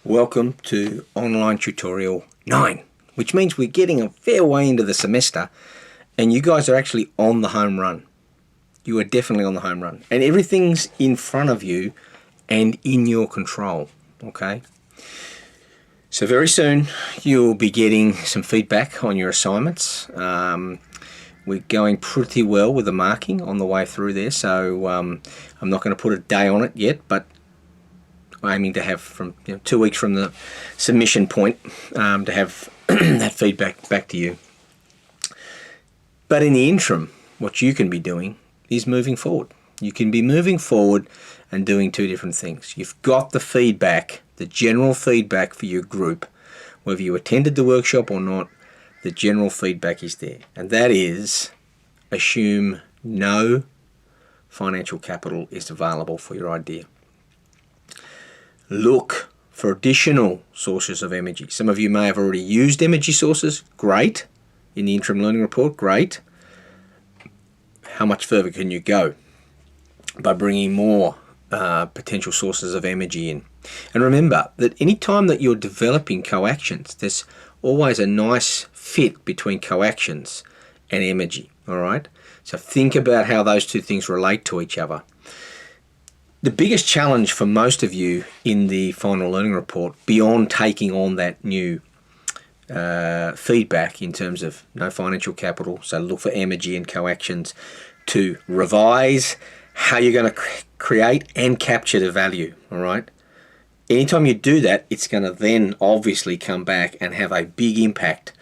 Welcome to online tutorial 9, which means we're getting a fair way into the semester and you guys are actually on the home run. You are definitely on the home run and everything's in front of you and in your control, okay? So very soon you'll be getting some feedback on your assignments. We're going pretty well with the marking on the way through there, so I'm not going to put a day on it yet, but aiming to have from 2 weeks from the submission point to have that feedback back to you. But in the interim, what you can be doing is moving forward. You can be moving forward and doing two different things. You've got the feedback, the general feedback for your group, whether you attended the workshop or not. The general feedback is there, and that is assume no financial capital is available for your idea. Look for additional sources of energy. Some of you may have already used energy sources. Great. In the interim learning report, great. How much further can you go by bringing more potential sources of energy in? And remember that any time that you're developing coactions, there's always a nice fit between coactions and energy. All right. So think about how those two things relate to each other. The biggest challenge for most of you in the final learning report, beyond taking on that new feedback in terms of no financial capital, so look for energy and coactions, to revise how you're going to create and capture the value, all right? Anytime you do that, it's going to then obviously come back and have a big impact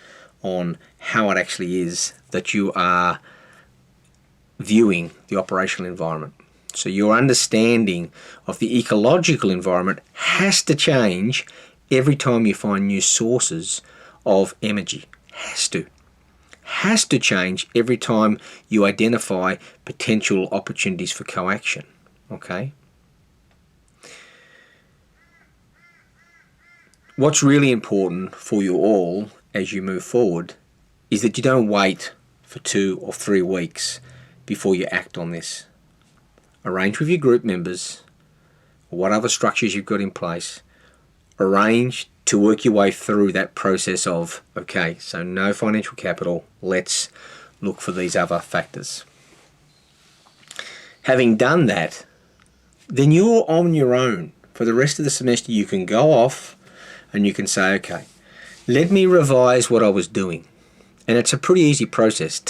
on how it actually is that you are viewing the operational environment. So your understanding of the ecological environment has to change every time you find new sources of energy. Has to change every time you identify potential opportunities for coaction. Okay? What's really important for you all as you move forward is that you don't wait for 2 or 3 weeks before you act on this. Arrange with your group members what other structures you've got in place. Arrange to work your way through that process of, okay, so no financial capital, let's look for these other factors. Having done that, then you're on your own. For the rest of the semester, you can go off and you can say, okay, let me revise what I was doing. And it's a pretty easy process.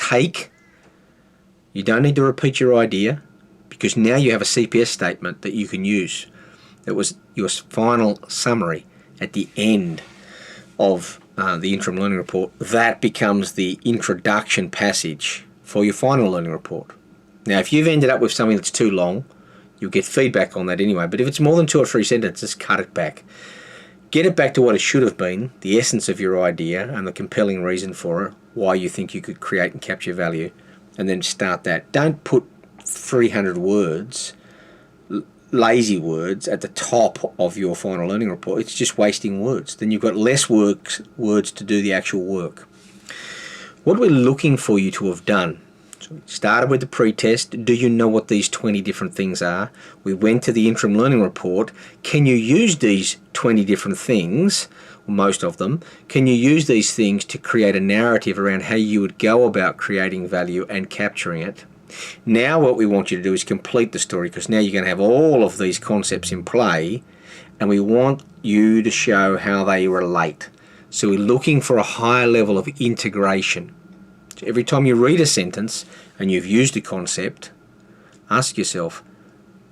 You don't need to repeat your idea, because now you have a CPS statement that you can use. That was your final summary at the end of the interim learning report. That becomes the introduction passage for your final learning report. Now, if you've ended up with something that's too long, you'll get feedback on that anyway. But if it's more than 2 or 3 sentences, cut it back. Get it back to what it should have been, the essence of your idea and the compelling reason for it, why you think you could create and capture value, and then start that. Don't put 300 words, lazy words, at the top of your final learning report. It's just wasting words. Then you've got less words to do the actual work. What we're looking for you to have done, so we started with the pre-test. Do you know what these 20 different things are? We went to the interim learning report. Can you use these 20 different things, or most of them? Can you use these things to create a narrative around how you would go about creating value and capturing it? Now what we want you to do is complete the story, because now you're going to have all of these concepts in play and we want you to show how they relate. So we're looking for a higher level of integration. So every time you read a sentence and you've used a concept, ask yourself,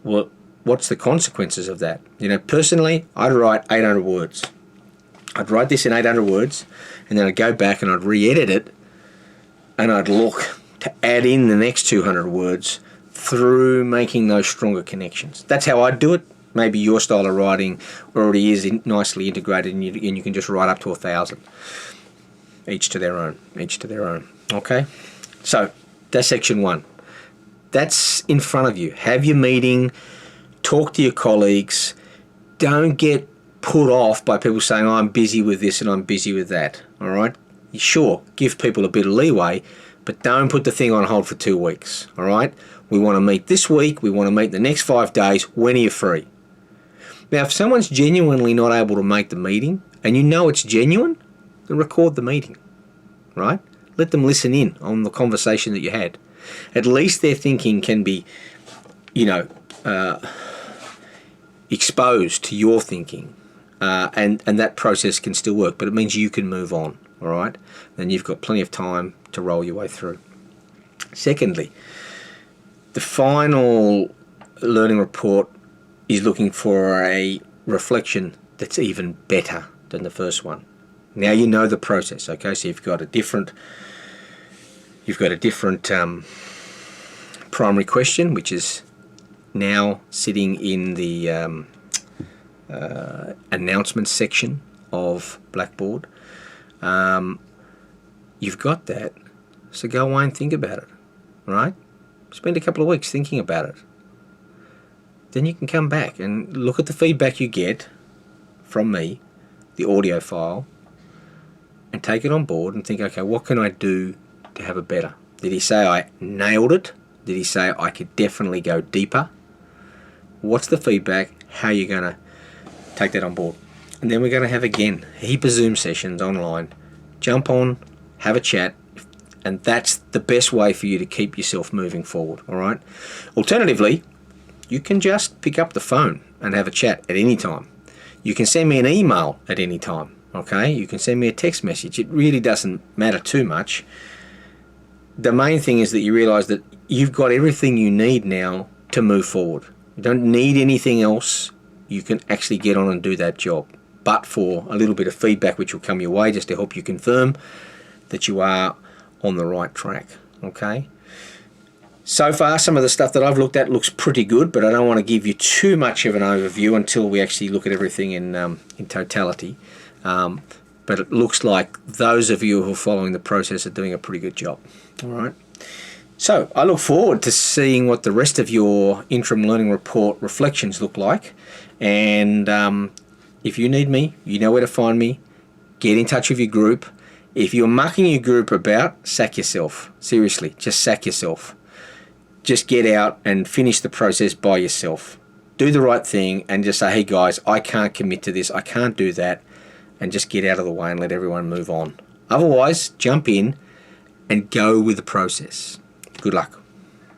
well, what's the consequences of that? Personally, I'd write 800 words. I'd write this in 800 words and then I'd go back and I'd re-edit it and I'd look to add in the next 200 words through making those stronger connections. That's how I'd do it. Maybe your style of writing already is nicely integrated and you can just write up to 1,000. Each to their own. Okay? So, that's section 1. That's in front of you. Have your meeting. Talk to your colleagues. Don't get put off by people saying, oh, I'm busy with this and I'm busy with that. All right? Sure, give people a bit of leeway, but don't put the thing on hold for 2 weeks, all right? We want to meet this week. We want to meet the next 5 days. When are you free? Now, if someone's genuinely not able to make the meeting, and you know it's genuine, then record the meeting, right? Let them listen in on the conversation that you had. At least their thinking can be, exposed to your thinking, and that process can still work, but it means you can move on, all right? Then you've got plenty of time to roll your way through. Secondly, the final learning report is looking for a reflection that's even better than the first one. Now you know the process, okay? So you've got a different primary question, which is now sitting in the announcements section of Blackboard. You've got that, so go away and think about it, right? Spend a couple of weeks thinking about it. Then you can come back and look at the feedback you get from me, the audio file, and take it on board and think, okay, what can I do to have it better? Did he say I nailed it? Did he say I could definitely go deeper? What's the feedback? How are you going to take that on board? And then we're going to have, again, a heap of Zoom sessions online. Jump on, have a chat, and that's the best way for you to keep yourself moving forward, all right? Alternatively, you can just pick up the phone and have a chat at any time. You can send me an email at any time, okay? You can send me a text message. It really doesn't matter too much. The main thing is that you realize that you've got everything you need now to move forward. You don't need anything else. You can actually get on and do that job, but for a little bit of feedback which will come your way just to help you confirm that you are on the right track, okay? So far, some of the stuff that I've looked at looks pretty good, but I don't want to give you too much of an overview until we actually look at everything in totality. But it looks like those of you who are following the process are doing a pretty good job, all right? So I look forward to seeing what the rest of your interim learning report reflections look like. And if you need me, you know where to find me. Get in touch with your group. If you're mucking your group about, sack yourself. Seriously, just sack yourself. Just get out and finish the process by yourself. Do the right thing and just say, hey guys, I can't commit to this. I can't do that. And just get out of the way and let everyone move on. Otherwise, jump in and go with the process. Good luck.